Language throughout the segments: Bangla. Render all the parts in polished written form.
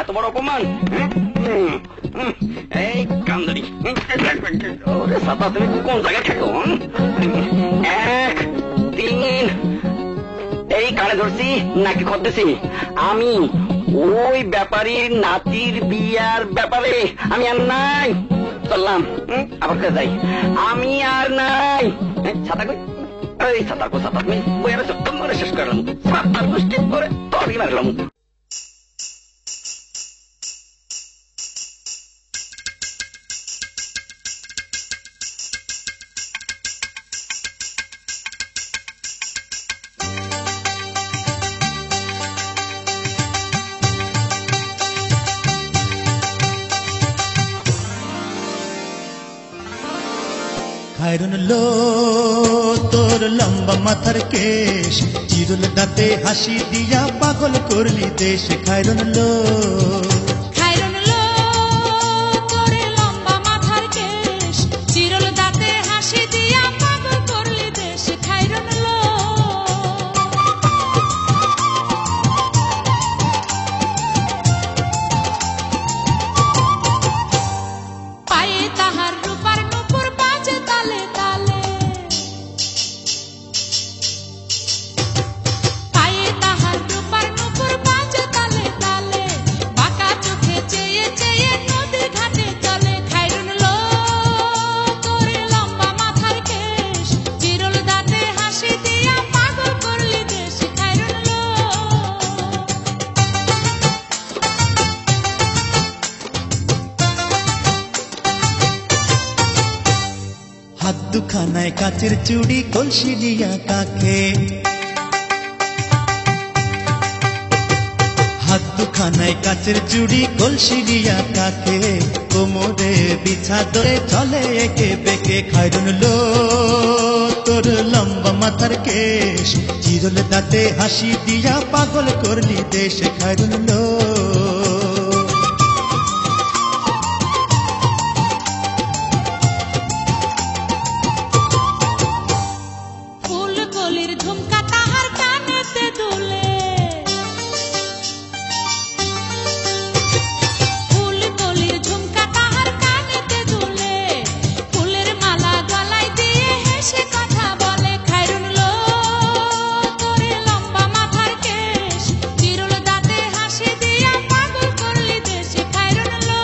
এত বড় অপমান। এই কান্দরি, ওরে সাতা তুমি কোন জায়গায় থাকো? 1 3 এই কানে ধরছি নাকি খরতেছি? আমি ওই ব্যাপারীর নাতির বিয়ার ব্যাপারে আমি আর নাই। চললাম, আবার কে যাই? আমি আর নাই। ছাতা কই? এই ছাতা কো? ছাতা তুমি বইয়ারে সত্যম করে শেষ করলাম। ছাতার গোষ্ঠী করে তরি মারলাম। খায়রুন লো তোর লম্বা মাথার কেশ, চিরুল দাঁতে হাসি দিয়া পাগল করলি দেশ। খায়রুন লো তোর লম্বা মাথার কেশ, চিরুল দাঁতে হাসি দিয়া পাগল করলি দেশ। খায়রুন লো পায়ে তাহার রূপার নুপুর বাজে তালে তালে, পায়ে তাহার রূপার নুপুর বাজে তালে তালে, বাঁকা চোখে চেয়ে চেয়ে নদী ঘাটে চলে। খায়রুন লো তোর লম্বা মাথার কেশ, চিরুল দাঁতে হাসি দিয়া পাগল করলি দেশ। খায়রুন লো হাত দুখানায় কাচের চুড়ি, কলসি দিয়া কাকে। হাত দুখানায় কাচের চুড়ি, কলসি দিয়া কাকে। কোমরে বিছা ধরে চলে একে বেঁকে। খায়রুন লো তোর লম্বা মাথার কেশ, চিরুল দাঁতে হাসি দিয়া পাগল করলি দেশ। খায়রুন লো ফুল কলির ঝুমকা তাহার কানেতে দুলে, ফুল কলির ঝুমকা তাহার কানেতে দুলে, ফুলের মালা গলায় দিয়ে হেসে কথা বলে। খায়রুন লো তোর লম্বা মাথার কেশ, চিরুল দাঁতে হাসি দিয়া পাগল করলি দেশ। খায়রুন লো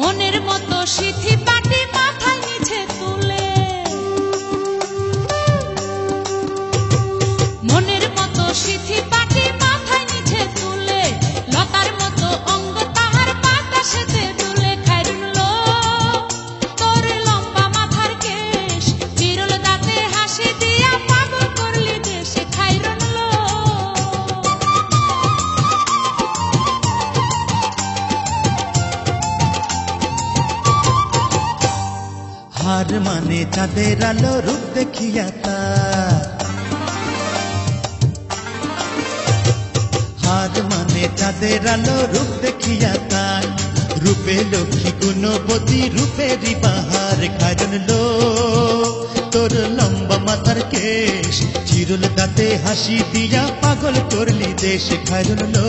মনের মতো সিথি পাটি মাথায় নিচে তুলে, মনের মতো সিথি পাটি মাথায় নিচে তুলে, লতার মতো অঙ্গ তাহার বাতাসেতে দুলে। খায়রুন লো তোর লম্বা মাথার কেশ, চিরুল দাঁতে হাসি দিয়া পাগল করলি দেশ। খায়রুন লো হার মানে চাঁদের আলো, রূপ দেখিয়া তার। হার মানে চাঁদের আলো, রূপ দেখিয়া তার। রূপে লক্ষ্মী গুণবতী, রূপেরই বাহার। খায়রুন লো তোর লম্বা মাথার কেশ, চিরুল দাঁতে হাসি দিয়া পাগল করলি দেশ। খায়রুন লো